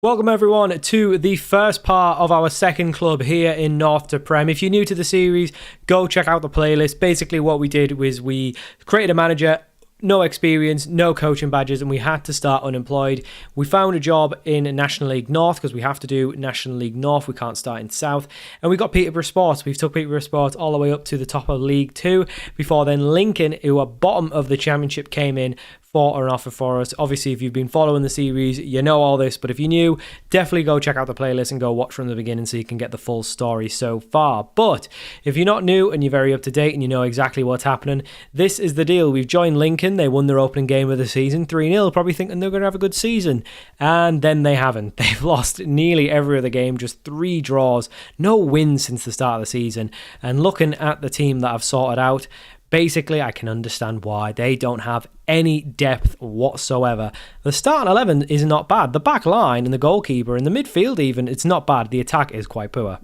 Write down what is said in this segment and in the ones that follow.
Welcome everyone to the first part of our second club here in North to Prem. If you're new to the series, go check out the playlist. Basically what we did was we created a manager, no experience, no coaching badges, and we had to start unemployed. We found a job in National League North because we have to do National League North. We can't start in South. And we got Peterborough Sports. We've took Peterborough Sports all the way up to the top of League 2 before then Lincoln, who are bottom of the championship, came in for an offer for us. Obviously, if you've been following the series, you know all this, but if you're new, definitely go check out the playlist and go watch from the beginning so you can get the full story so far. But if you're not new and you're very up to date and you know exactly what's happening, this is the deal. We've joined Lincoln. They won their opening game of the season 3-0, probably thinking they're going to have a good season, and then they haven't. They've lost nearly every other game, just 3 draws, no wins since the start of the season. And looking at the team that I've sorted out, basically, I can understand why. They don't have any depth whatsoever. The starting 11 is not bad. The back line and the goalkeeper and the midfield even, it's not bad. The attack is quite poor.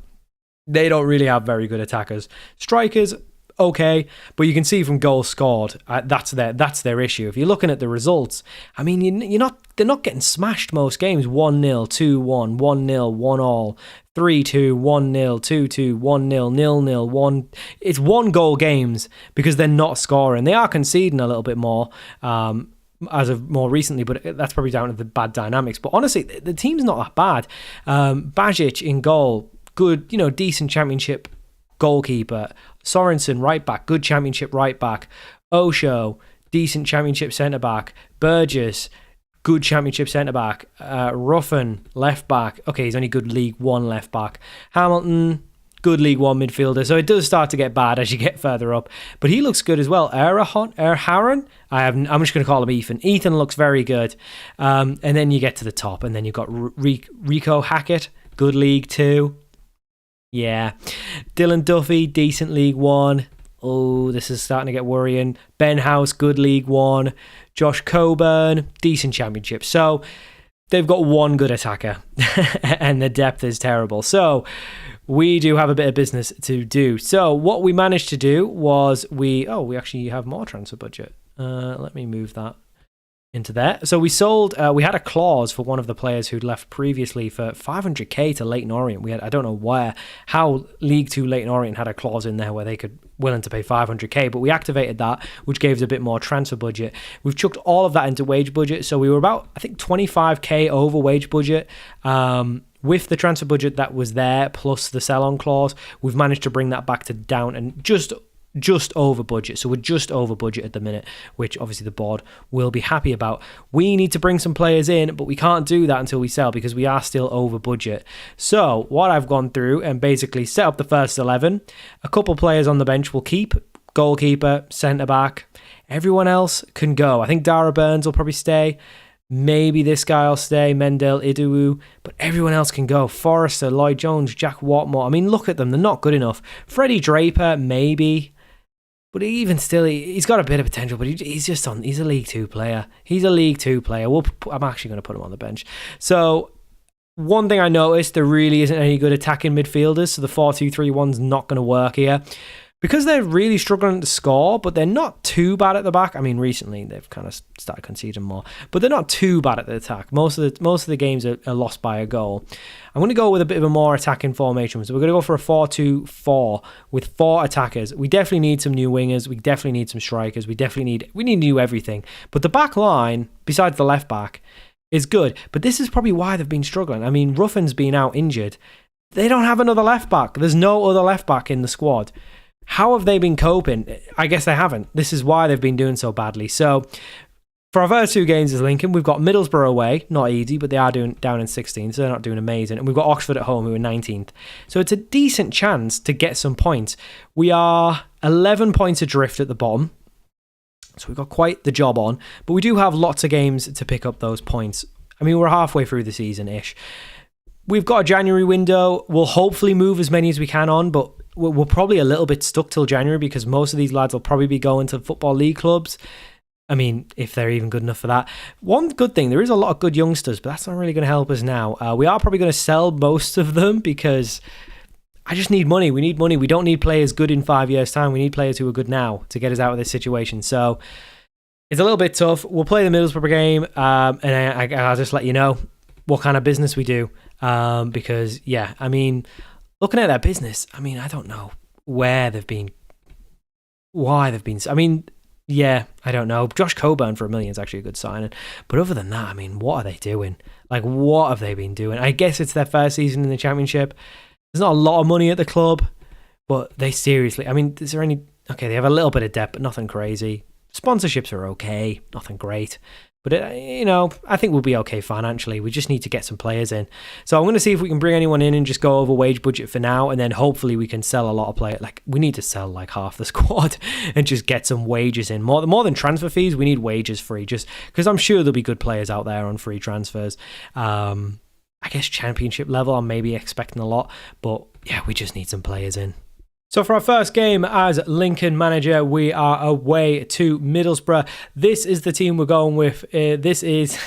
They don't really have very good attackers. Strikers, okay, but you can see from goals scored, that's their issue. If you're looking at the results, I mean, they're not getting smashed most games. 1-0, 2-1, 1-0, 1-1. 3-2, 1-0, 2-2, 1-0, 0-0, 1. It's 1 goal games because they're not scoring. They are conceding a little bit more as of more recently, but that's probably down to the bad dynamics. But honestly, the team's not that bad. Bajic in goal, good, decent championship goalkeeper. Sorensen, right back, good championship right back. Osho, decent championship centre back. Burgess, good championship centre-back. Ruffin, left-back. Okay, he's only good League 1 left-back. Hamilton, good League 1 midfielder. So it does start to get bad as you get further up. But he looks good as well. Erharon? I'm just going to call him Ethan. Ethan looks very good. And then you get to the top, and then you've got Rico Hackett, good League 2. Yeah. Dylan Duffy, decent League 1. Oh, this is starting to get worrying. Ben House, good League 1. Josh Coburn, decent championship. So they've got 1 good attacker and the depth is terrible. So we do have a bit of business to do. So what we managed to do was we actually have more transfer budget. Let me move that into there. So we sold, we had a clause for one of the players who'd left previously for 500k to Leyton Orient. I don't know how League 2 Leyton Orient had a clause in there where they could willing to pay 500k, but we activated that, which gave us a bit more transfer budget. We've chucked all of that into wage budget, so we were about, I think, 25k over wage budget. With the transfer budget that was there, plus the sell-on clause, we've managed to bring that back to down and just over budget. So we're just over budget at the minute, which obviously the board will be happy about. We need to bring some players in, but we can't do that until we sell because we are still over budget. So what I've gone through and basically set up the first 11. A couple players on the bench will keep. Goalkeeper, centre-back. Everyone else can go. I think Dara Burns will probably stay. Maybe this guy will stay, Mendel Idowu, but everyone else can go. Forrester, Lloyd Jones, Jack Watmore. I mean, look at them. They're not good enough. Freddie Draper, maybe. But even still, he's got a bit of potential, but he's a League 2 player. He's a League 2 player. I'm actually going to put him on the bench. So one thing I noticed, there really isn't any good attacking midfielders, so the 4-2-3-1's not going to work here. Because they're really struggling to score, but they're not too bad at the back. I mean, recently they've kind of started conceding more, but they're not too bad at the attack. Most of the games are lost by a goal. I'm going to go with a bit of a more attacking formation. So we're going to go for a 4-2-4 with 4 attackers. We definitely need some new wingers. We definitely need some strikers. We need to do everything. But the back line, besides the left back, is good. But this is probably why they've been struggling. I mean, Ruffin's been out injured. They don't have another left back. There's no other left back in the squad. How have they been coping? I guess they haven't. This is why they've been doing so badly. So for our first 2 games as Lincoln, we've got Middlesbrough away, not easy, but they are doing down in 16th, so they're not doing amazing. And we've got Oxford at home, who are 19th. So it's a decent chance to get some points. We are 11 points adrift at the bottom. So we've got quite the job on. But we do have lots of games to pick up those points. I mean, we're halfway through the season-ish. We've got a January window. We'll hopefully move as many as we can on, but we're probably a little bit stuck till January because most of these lads will probably be going to Football League clubs. I mean, if they're even good enough for that. One good thing, there is a lot of good youngsters, but that's not really going to help us now. We are probably going to sell most of them because I just need money. We need money. We don't need players good in 5 years' time. We need players who are good now to get us out of this situation. So it's a little bit tough. We'll play the Middlesbrough game, and I'll just let you know. what kind of business we do. Because, yeah, I mean, looking at their business, I mean, I don't know why they've been. I mean, yeah, I don't know. Josh Coburn for $1 million is actually a good signing. But other than that, I mean, what are they doing? Like, what have they been doing? I guess it's their first season in the championship. There's not a lot of money at the club, but they seriously, I mean, is there any... Okay, they have a little bit of debt, but nothing crazy. Sponsorships are okay, nothing great. But, I think we'll be okay financially. We just need to get some players in. So I'm going to see if we can bring anyone in and just go over wage budget for now. And then hopefully we can sell a lot of players. Like, we need to sell like half the squad and just get some wages in. More than transfer fees, we need wages free. Just because I'm sure there'll be good players out there on free transfers. I guess championship level, I'm maybe expecting a lot. But, yeah, we just need some players in. So for our first game as Lincoln manager, we are away to Middlesbrough. This is the team we're going with. This is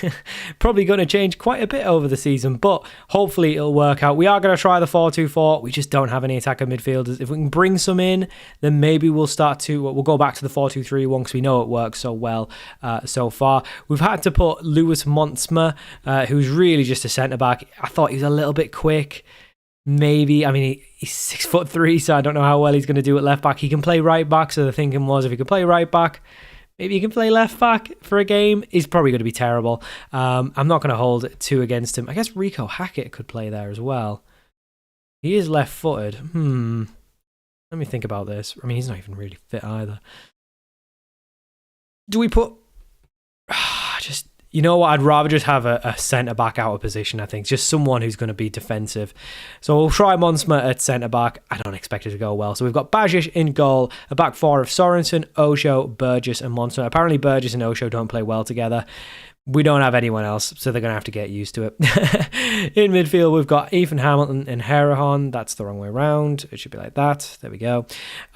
probably going to change quite a bit over the season, but hopefully it'll work out. We are going to try the 4-2-4. We just don't have any attacker midfielders. If we can bring some in, then maybe we'll go back to the 4-2-3-1 because we know it works so well so far. We've had to put Lewis Montsma, who's really just a centre-back. I thought he was a little bit quick. Maybe, I mean, he's 6'3", so I don't know how well he's going to do at left back. He can play right back, so the thinking was if he could play right back, maybe he can play left back for a game. He's probably going to be terrible. I'm not going to hold two against him. I guess Rico Hackett could play there as well. He is left-footed. Let me think about this. I mean, he's not even really fit either. Do we put... You know what? I'd rather just have a centre-back out of position, I think. Just someone who's going to be defensive. So we'll try Monsma at centre-back. I don't expect it to go well. So we've got Bajic in goal, a back four of Sorensen, Osho, Burgess and Monsma. Apparently Burgess and Osho don't play well together. We don't have anyone else, so they're going to have to get used to it. In midfield, we've got Ethan Hamilton and Herahan. That's the wrong way around. It should be like that. There we go.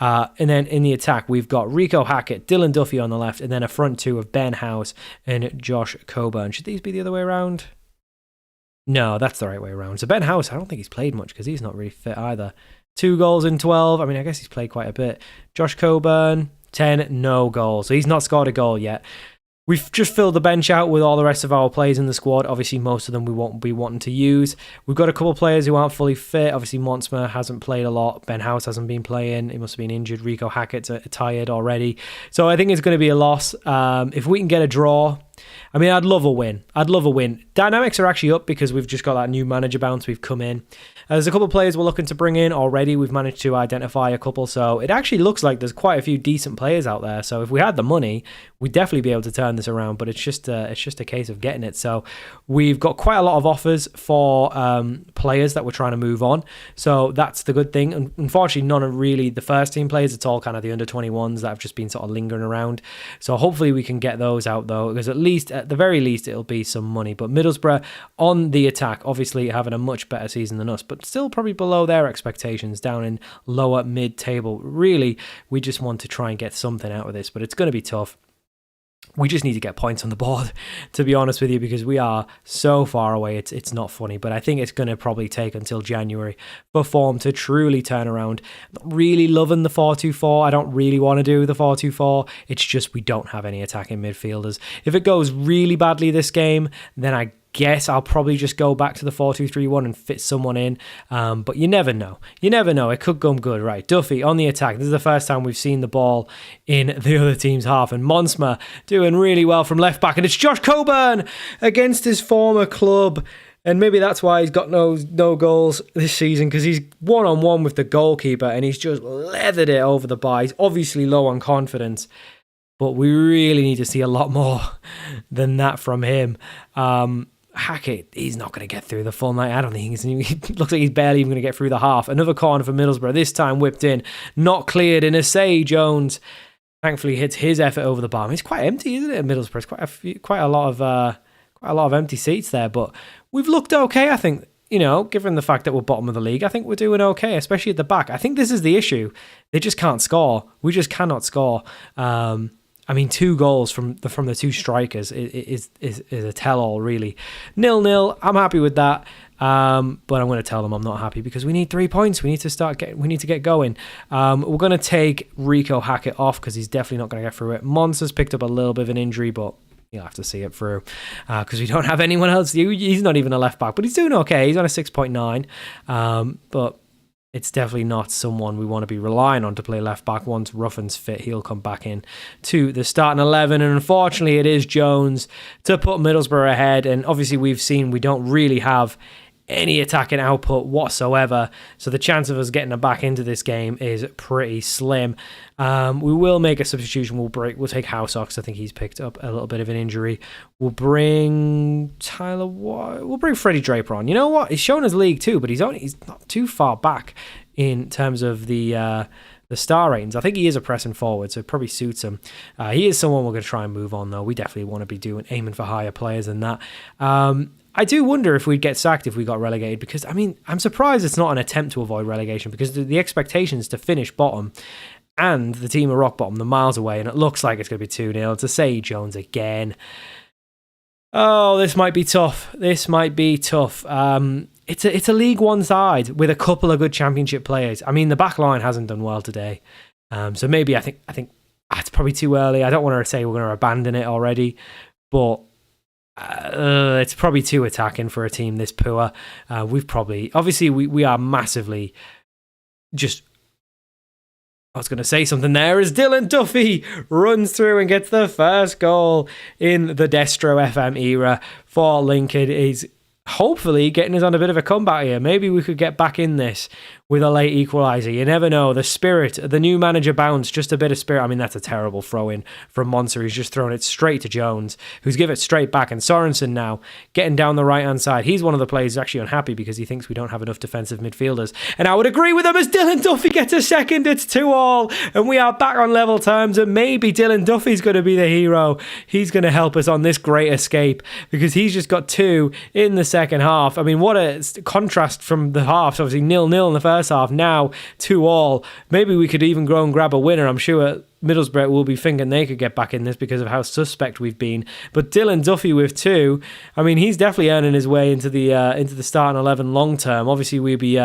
And then in the attack, we've got Rico Hackett, Dylan Duffy on the left, and then a front two of Ben House and Josh Coburn. Should these be the other way around? No, that's the right way around. So Ben House, I don't think he's played much because he's not really fit either. 2 goals in 12. I mean, I guess he's played quite a bit. Josh Coburn, 10, no goals. So he's not scored a goal yet. We've just filled the bench out with all the rest of our players in the squad. Obviously, most of them we won't be wanting to use. We've got a couple of players who aren't fully fit. Obviously, Montsma hasn't played a lot. Ben House hasn't been playing. He must have been injured. Rico Hackett's tired already. So I think it's going to be a loss. If we can get a draw... I mean, I'd love a win. Dynamics are actually up because we've just got that new manager bounce. We've come in. There's a couple of players we're looking to bring in already. We've managed to identify a couple. So it actually looks like there's quite a few decent players out there. So if we had the money, we'd definitely be able to turn this around. But it's just a case of getting it. So we've got quite a lot of offers for players that we're trying to move on. So that's the good thing. And unfortunately, none of really the first team players. It's all kind of the under-21s that have just been sort of lingering around. So hopefully we can get those out though, because at the very least, it'll be some money. But Middlesbrough on the attack, obviously having a much better season than us, but still probably below their expectations, down in lower mid-table. Really, we just want to try and get something out of this, but it's going to be tough. We just need to get points on the board, to be honest with you, because we are so far away. It's not funny, but I think it's going to probably take until January for form to truly turn around. I'm not really loving the 4-2-4. I don't really want to do the 4-2-4. It's just we don't have any attacking midfielders. If it goes really badly this game, then I guess I'll probably just go back to the 4-2-3-1 and fit someone in. But you never know. It could come good. Right, Duffy on the attack. This is the first time we've seen the ball in the other team's half. And Monsma doing really well from left back. And it's Josh Coburn against his former club. And maybe that's why he's got no goals this season, because he's one-on-one with the goalkeeper and he's just leathered it over the bar. He's obviously low on confidence. But we really need to see a lot more than that from him. Hackett, he's not going to get through the full night. I don't think he looks like he's barely even going to get through the half. Another corner for Middlesbrough, this time whipped in, not cleared in. Asay Jones thankfully hits his effort over the bar. I mean, it's quite empty, isn't it, Middlesbrough? It's quite a lot of empty seats there, but we've looked okay, I think. Given the fact that we're bottom of the league, I think we're doing okay, especially at the back. I think this is the issue. They just can't score. We just cannot score. 2 goals from the 2 strikers is a tell-all, really. 0-0, I'm happy with that. But I'm going to tell them I'm not happy because we need 3 points. We need to get going. We're going to take Rico Hackett off because he's definitely not going to get through it. Mons has picked up a little bit of an injury, but You'll have to see it through because we don't have anyone else. He's not even a left back, but he's doing okay. He's on a 6.9, but it's definitely not someone we want to be relying on to play left back. Once Ruffin's fit, he'll come back in to the starting 11. And unfortunately, it is Jones to put Middlesbrough ahead. And obviously, we've seen we don't really have any attacking output whatsoever, so the chance of us getting back into this game is pretty slim. We will make a substitution. We'll take House off because I think he's picked up a little bit of an injury. We'll bring Tyler White. We'll bring Freddie Draper on. You know what? He's shown us League 2, but he's not too far back in terms of the star ratings. I think he is a pressing forward, so it probably suits him. He is someone we're going to try and move on, though. We definitely want to be aiming for higher players than that. I do wonder if we'd get sacked if we got relegated, because, I mean, I'm surprised it's not an attempt to avoid relegation, because the expectation is to finish bottom, and the team are rock bottom, they're miles away, and it looks like it's going to be 2-0 to say Jones again. Oh, this might be tough. It's a League One side with a couple of good Championship players. I mean, the back line hasn't done well today, so maybe I think it's probably too early. I don't want to say we're going to abandon it already, but it's probably too attacking for a team this poor. We are massively just. I was going to say something there as Dylan Duffy runs through and gets the first goal in the Destro FM era for Lincoln. He's hopefully getting us on a bit of a comeback here. Maybe we could get back in this with a late equaliser. You never know. The spirit, the new manager bounce, just a bit of spirit. I mean, that's a terrible throw-in from Monster. He's just thrown it straight to Jones, who's given it straight back. And Sorensen now getting down the right-hand side. He's one of the players who's actually unhappy because he thinks we don't have enough defensive midfielders. And I would agree with him as Dylan Duffy gets a second. It's 2-2. And we are back on level terms. And maybe Dylan Duffy's going to be the hero. He's going to help us on this great escape because he's just got 2 in the second half. I mean, what a contrast from the halves. Obviously 0-0 in the first half, now 2-2. Maybe we could even go and grab a winner. I'm sure Middlesbrough will be thinking they could get back in this because of how suspect we've been. But Dylan Duffy with 2, I mean, he's definitely earning his way into the starting 11 long term. Obviously, we'll be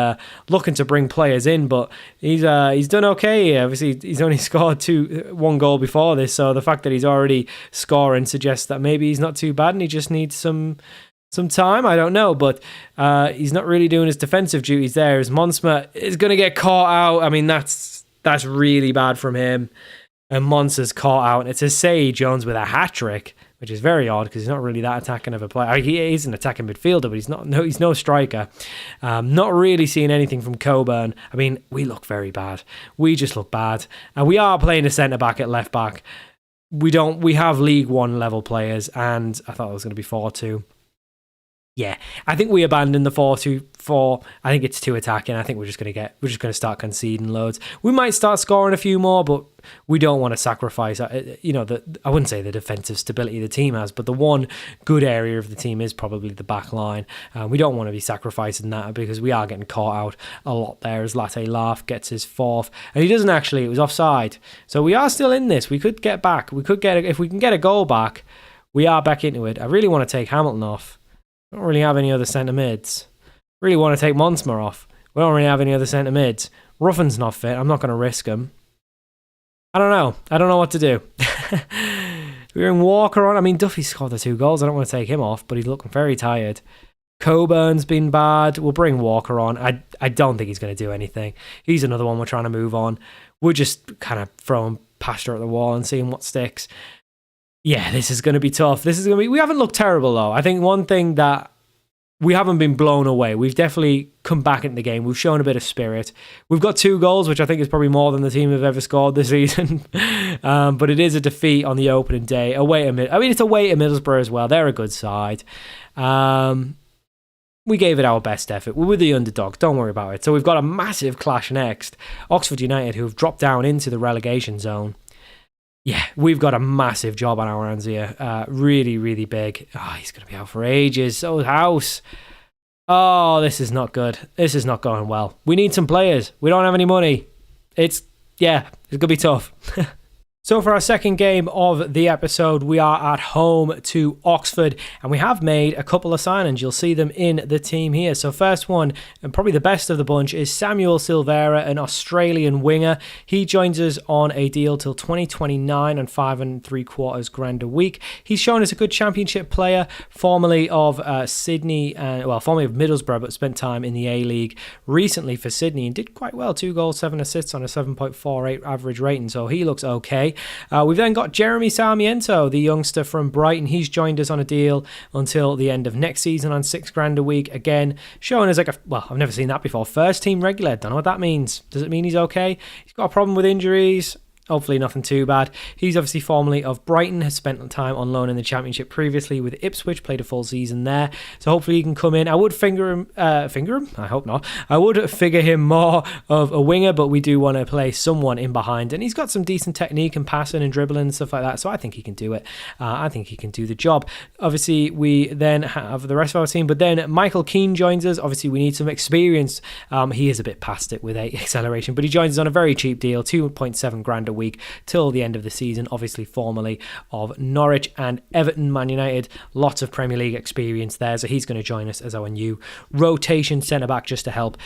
looking to bring players in, but he's done okay here. Obviously, he's only scored 1 goal before this, so the fact that he's already scoring suggests that maybe he's not too bad and he just needs some time. I don't know, but he's not really doing his defensive duties there. As Monsma is going to get caught out. I mean, that's really bad from him. And Monster's caught out. And it's Asai Jones with a hat-trick, which is very odd because he's not really that attacking of a player. He is an attacking midfielder, but he's no striker. Not really seeing anything from Coburn. I mean, we look very bad. We just look bad. And we are playing a centre-back at left-back. We have League One level players, and I thought it was going to be 4-2. Yeah, I think we abandoned the 4-2-4. I think it's too attacking. I think we're just going to start conceding loads. We might start scoring a few more, but we don't want to sacrifice. I wouldn't say the defensive stability the team has, but the one good area of the team is probably the back line. We don't want to be sacrificing that because we are getting caught out a lot there. As Latte Laugh gets his 4th, and he doesn't actually. It was offside, so we are still in this. We could get back. If we can get a goal back, we are back into it. I really want to take Hamilton off. I don't really have any other centre mids. Really want to take Monsma off. We don't really have any other centre mids. Ruffin's not fit. I'm not going to risk him. I don't know what to do. We're in Walker on. I mean, Duffy scored the 2 goals. I don't want to take him off, but he's looking very tired. Coburn's been bad. We'll bring Walker on. I don't think he's going to do anything. He's another one we're trying to move on. We're just kind of throwing pasture at the wall and seeing what sticks. Yeah, this is going to be tough. We haven't looked terrible, though. I think one thing that we haven't been blown away. We've definitely come back into the game. We've shown a bit of spirit. We've got 2 goals, which I think is probably more than the team have ever scored this season. But it is a defeat on the opening day. It's away to Middlesbrough as well. They're a good side. We gave it our best effort. We were the underdog. Don't worry about it. So we've got a massive clash next. Oxford United, who have dropped down into the relegation zone. Yeah, we've got a massive job on our hands here. Really, really big. Oh, he's going to be out for ages. So is House. Oh, this is not good. This is not going well. We need some players. We don't have any money. It's going to be tough. So for our second game of the episode, we are at home to Oxford, and we have made a couple of signings. You'll see them in the team here. So first one, and probably the best of the bunch, is Samuel Silvera, an Australian winger. He joins us on a deal till 2029 and $5.75 grand a week. He's shown as a good championship player, formerly of Sydney, formerly of Middlesbrough, but spent time in the A-League recently for Sydney and did quite well. 2 goals, 7 assists on a 7.48 average rating, so he looks okay. We've then got Jeremy Sarmiento, the youngster from Brighton. He's joined us on a deal until the end of next season on $6 grand a week. Again, showing as I've never seen that before. First team regular. Don't know what that means. Does it mean he's okay? He's got a problem with injuries. Hopefully nothing too bad. He's obviously formerly of Brighton, has spent time on loan in the Championship previously with Ipswich, played a full season there. So hopefully he can come in. I would finger him? I hope not. I would figure him more of a winger, but we do want to play someone in behind. And he's got some decent technique and passing and dribbling and stuff like that. So I think he can do it. I think he can do the job. Obviously, we then have the rest of our team, but then Michael Keane joins us. Obviously, we need some experience. He is a bit past it with 8 acceleration, but he joins us on a very cheap deal, $2.7 grand a week till the end of the season. Obviously formerly of Norwich and Everton, Man United, lots of Premier League experience there, so he's going to join us as our new rotation centre back just to help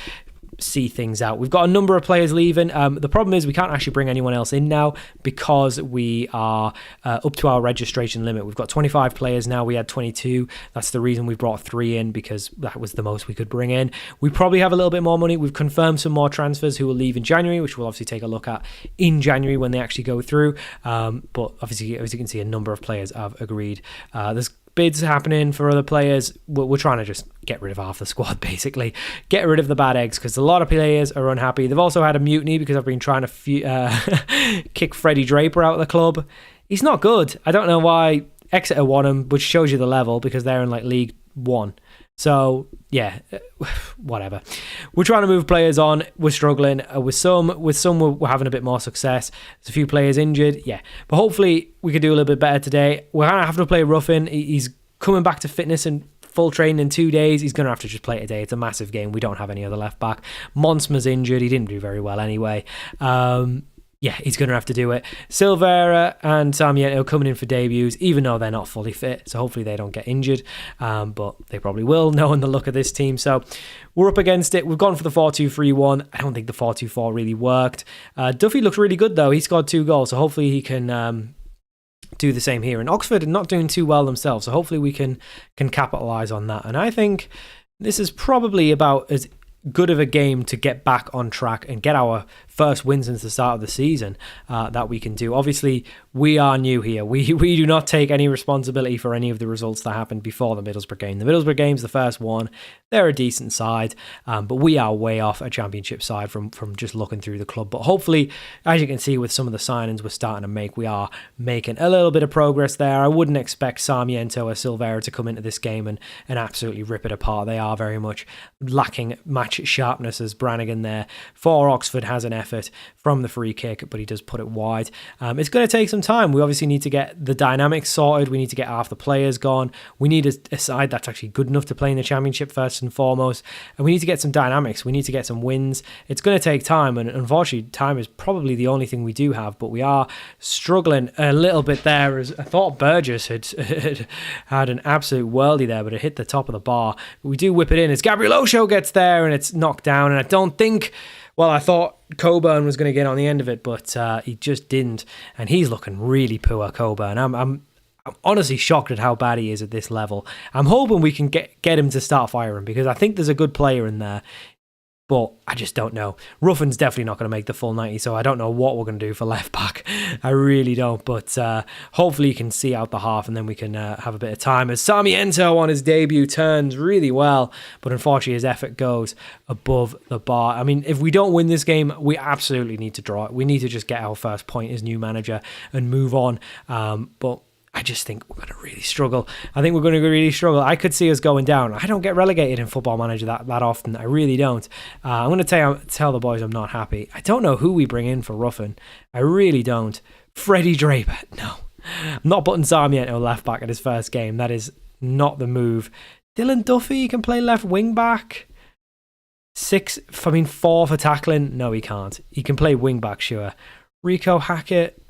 see things out. We've got a number of players leaving. The problem is we can't actually bring anyone else in now because we are up to our registration limit. We've got 25 players now. We had 22. That's the reason we brought 3 in, because that was the most we could bring in. We probably have a little bit more money. We've confirmed some more transfers who will leave in January, which we'll obviously take a look at in January when they actually go through. But obviously, as you can see, a number of players have agreed. There's bids happening for other players. We're trying to just get rid of half the squad, basically. Get rid of the bad eggs, because a lot of players are unhappy. They've also had a mutiny because I've been trying to kick Freddie Draper out of the club. He's not good. I don't know why Exeter won him, which shows you the level, because they're in League 1. So, yeah, whatever. We're trying to move players on. We're struggling. With some we're having a bit more success. There's a few players injured, yeah. But hopefully we could do a little bit better today. We're going to have to play Ruffin. He's coming back to fitness and full training in 2 days. He's going to have to just play today. It's a massive game. We don't have any other left back. Monsma's injured. He didn't do very well anyway. Yeah, he's going to have to do it. Silvera and Sarmiento coming in for debuts, even though they're not fully fit. So hopefully they don't get injured. But they probably will, knowing the look of this team. So we're up against it. We've gone for the 4-2-3-1. I don't think the 4-2-4 really worked. Duffy looks really good, though. He scored 2 goals. So hopefully he can do the same here. And Oxford are not doing too well themselves. So hopefully we can capitalise on that. And I think this is probably about as good of a game to get back on track and get our first win since the start of the season that we can do. Obviously, we are new here. We do not take any responsibility for any of the results that happened before the Middlesbrough game. The Middlesbrough game's the first one. They're a decent side, but we are way off a championship side from just looking through the club. But hopefully, as you can see with some of the signings we're starting to make, we are making a little bit of progress there. I wouldn't expect Sarmiento or Silvera to come into this game and absolutely rip it apart. They are very much lacking match sharpness, as Brannigan there for Oxford has an effort from the free kick, but he does put it wide. It's going to take some time. We obviously need to get the dynamics sorted. We need to get half the players gone. We need a side that's actually good enough to play in the championship first and foremost, and we need to get some dynamics. We need to get some wins. It's going to take time, and unfortunately time is probably the only thing we do have, but we are struggling a little bit there. As I thought Burgess had an absolute worldie there, but it hit the top of the bar. We do whip it in as Gabriel Osho gets there and it's knocked down, and I don't think, well, I thought Coburn was going to get on the end of it, but he just didn't, and he's looking really poor, Coburn. I'm honestly shocked at how bad he is at this level. I'm hoping we can get him to start firing, because I think there's a good player in there, but I just don't know. Ruffin's definitely not going to make the full 90, so I don't know what we're going to do for left back. I really don't, but hopefully you can see out the half, and then we can have a bit of time. As Sarmiento on his debut turns really well, but unfortunately his effort goes above the bar. I mean, if we don't win this game, we absolutely need to draw it. We need to just get our first point as new manager and move on. But I just think we're going to really struggle. I could see us going down. I don't get relegated in Football Manager that often. I really don't. I'm going to tell the boys I'm not happy. I don't know who we bring in for Ruffin. I really don't. Freddie Draper. No. I'm not putting Sarmiento left back at his first game. That is not the move. Dylan Duffy can play left wing back. 4 for tackling. No, he can't. He can play wing back, sure. Rico Hackett.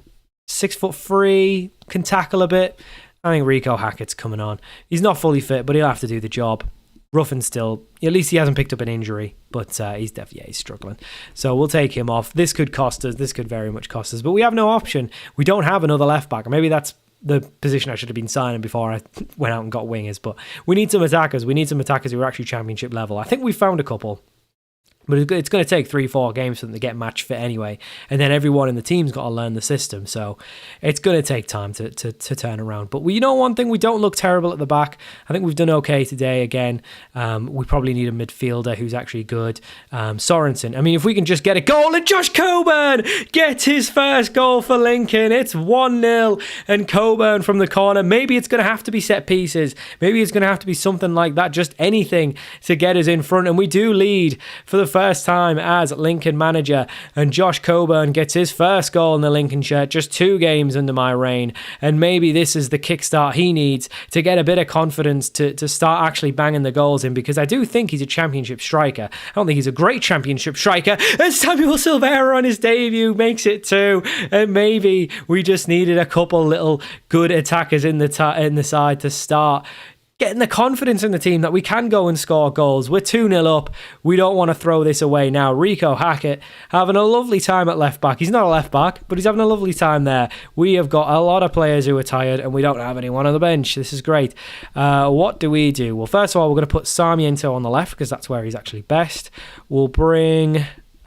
6'3", can tackle a bit. I think Rico Hackett's coming on. He's not fully fit, but he'll have to do the job. Ruffin still, at least he hasn't picked up an injury, but he's definitely he's struggling. So we'll take him off. This could cost us. This could very much cost us. But we have no option. We don't have another left back. Maybe that's the position I should have been signing before I went out and got wingers. But we need some attackers. We need some attackers who are actually championship level. I think we found a couple. But it's going to take 3-4 games for them to get match fit anyway. And then everyone in the team's got to learn the system. So it's going to take time to turn around. But you know one thing, we don't look terrible at the back. I think we've done okay today again. We probably need a midfielder who's actually good. Sorensen. I mean, if we can just get a goal and Josh Coburn gets his first goal for Lincoln. It's 1-0 and Coburn from the corner. Maybe it's going to have to be set pieces. Maybe it's going to have to be something like that. Just anything to get us in front. And we do lead for the first time as Lincoln manager, and Josh Coburn gets his first goal in the Lincoln shirt, just 2 games under my reign, and maybe this is the kickstart he needs to get a bit of confidence to start actually banging the goals in, because I do think he's a championship striker. I don't think he's a great championship striker, and Samuel Silvera on his debut makes it 2, and maybe we just needed a couple little good attackers in the side to start getting the confidence in the team that we can go and score goals. We're 2-0 up. We don't want to throw this away now. Rico Hackett having a lovely time at left back. He's not a left back, but he's having a lovely time there. We have got a lot of players who are tired and we don't have anyone on the bench. This is great. What do we do? Well, first of all, we're going to put Sarmiento on the left because that's where he's actually best. We'll bring... I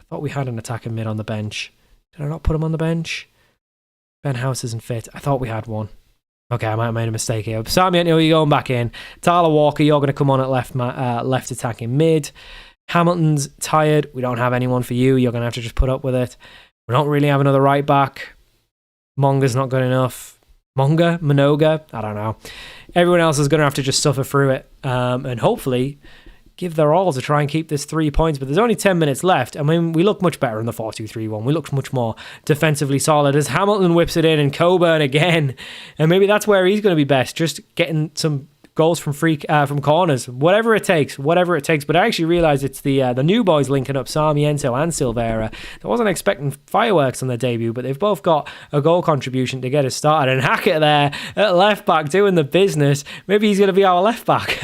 thought we had an attacking mid on the bench. Did I not put him on the bench? Ben House isn't fit. I thought we had one. Okay, I might have made a mistake here. Sarmiento, you're going back in. Tyler Walker, you're going to come on at left attacking mid. Hamilton's tired. We don't have anyone for you. You're going to have to just put up with it. We don't really have another right back. Monga's not good enough. Manoga? I don't know. Everyone else is going to have to just suffer through it. And hopefully give their all to try and keep this 3 points. But there's only 10 minutes left. I mean, we look much better in the 4-2-3-1. We look much more defensively solid as Hamilton whips it in and Coburn again. And maybe that's where he's going to be best, just getting some goals from from corners, whatever it takes. But I actually realised it's the new boys linking up, Sarmiento and Silvera. I wasn't expecting fireworks on their debut, but they've both got a goal contribution to get us started. And Hackett there at left back doing the business. Maybe he's going to be our left back.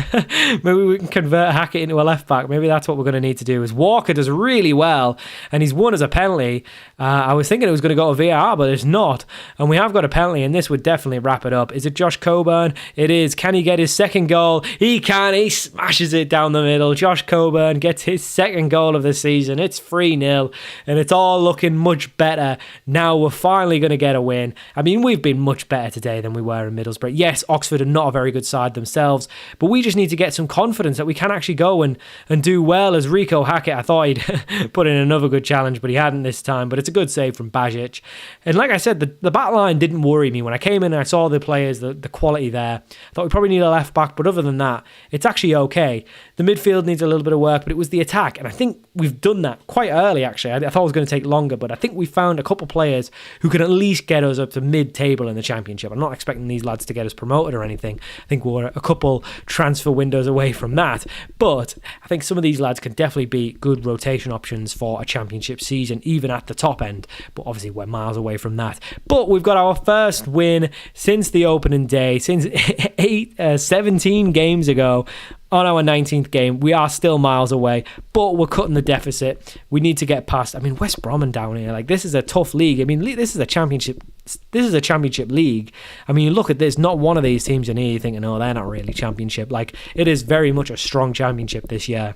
Maybe we can convert Hackett into a left back. Maybe that's what we're going to need to do. As Walker does really well, and he's won as a penalty. I was thinking it was going to go to VAR, but it's not. And we have got a penalty, and this would definitely wrap it up. Is it Josh Coburn? It is. Can he get his second goal? He can. He smashes it down the middle. Josh Coburn gets his second goal of the season. It's 3-0, and it's all looking much better. Now we're finally going to get a win. I mean, we've been much better today than we were in Middlesbrough. Yes, Oxford are not a very good side themselves, but we just need to get some confidence that we can actually go and do well. As Rico Hackett, I thought he'd put in another good challenge, but he hadn't this time. But it's a good save from Bajic. And like I said, the back line didn't worry me. When I came in and I saw the players, the quality there, I thought we probably need a left back, but other than that, it's actually okay. The midfield needs a little bit of work, but it was the attack, and I think we've done that quite early, actually. I thought it was going to take longer, but I think we found a couple players who can at least get us up to mid-table in the Championship. I'm not expecting these lads to get us promoted or anything. I think we're a couple transfer windows away from that, but I think some of these lads can definitely be good rotation options for a Championship season, even at the top end, but obviously we're miles away from that. But we've got our first win since the opening day, since 17 games ago. On our 19th game, we are still miles away, but we're cutting the deficit. We need to get past. I mean, West Brom and down here, like, this is a tough league. I mean, this is a championship. This is a championship league. I mean, you look at this. Not one of these teams in here you're thinking, oh, they're not really championship. Like, it is very much a strong championship this year.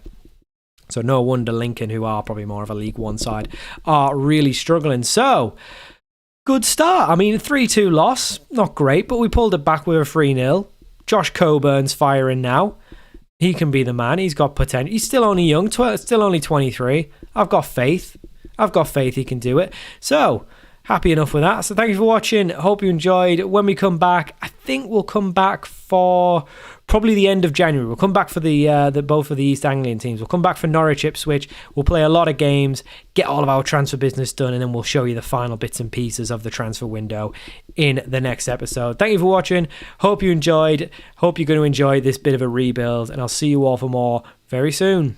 So no wonder Lincoln, who are probably more of a League One side, are really struggling. So good start. I mean, 3-2 loss, not great, but we pulled it back with a 3-0. Josh Coburn's firing now. He can be the man. He's got potential. He's still only young, still only 23. I've got faith. He can do it. So, happy enough with that. So, thank you for watching. Hope you enjoyed. When we come back, I think we'll come back for probably the end of January. We'll come back for the both of the East Anglian teams. We'll come back for Norwich, Ipswich. We'll play a lot of games, get all of our transfer business done, and then we'll show you the final bits and pieces of the transfer window in the next episode. Thank you for watching. Hope you enjoyed. Hope you're going to enjoy this bit of a rebuild, and I'll see you all for more very soon.